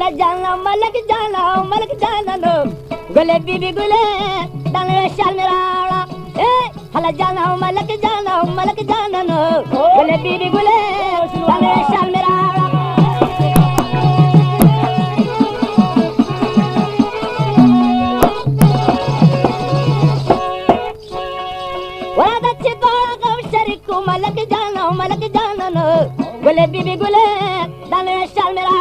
hala jana malak jana no gule bibi gule dale shalmira hala jana malak jana no gule bibi gule dale shalmira wala chido ga shariku malak jana no gule bibi gule dale shalmira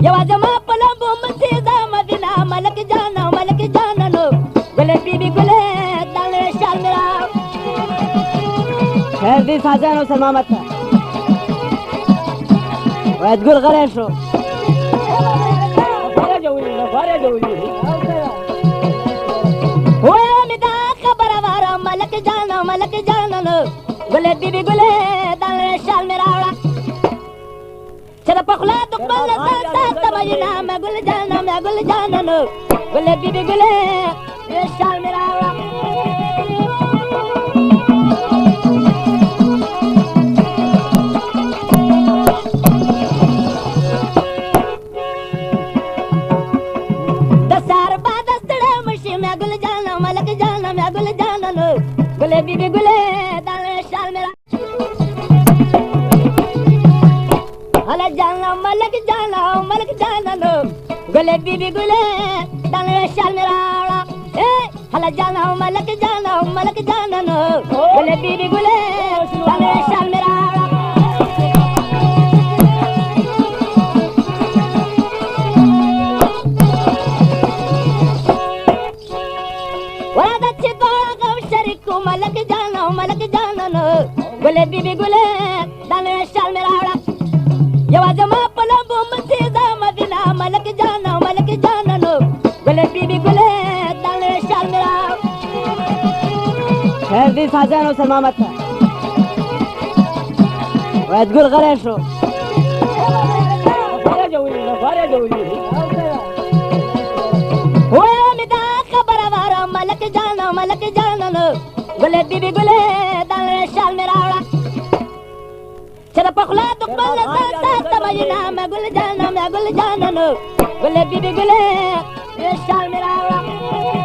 يا زما بلبو مسيدا مدينة ملك جانا نو قولي بيبي قولي دالي شالمرا هذه سازان وسلمامتها وتقول غريشو فارا جولي هو يومي دا خبر وارا ملك جانا نو قولي بيبي قولي دالي شالمرا چرا پخلا دقبل ساسا تباینا میں گل جانا نو گلے بی بی گلے یہ شال میرا دسار بعد استڑے مشی میں گل جانا میں گل جانا نو گلے بی بی گلے دالے شال میرا hala jana malak jana no gule bibi gule dale shalmira hala jana malak jana no gule bibi gule dale shalmira wala chido ga shariku malak jana no gule bibi gule dale shalmira يا زما بلبو مسيدا مدينة ملك جانا نو قولي بيبي قولي دالي شالمرا هذه سازان وسلمامتها وتقول غريشو فارا جولي هو يومي دا خبر وارا ملك جانا نو قولي بيبي قولي دالي شالمرا چرا پخلا دقبل ساسا تباینا میں گل جانا نو گلے بی بی گلے یہ شال میرا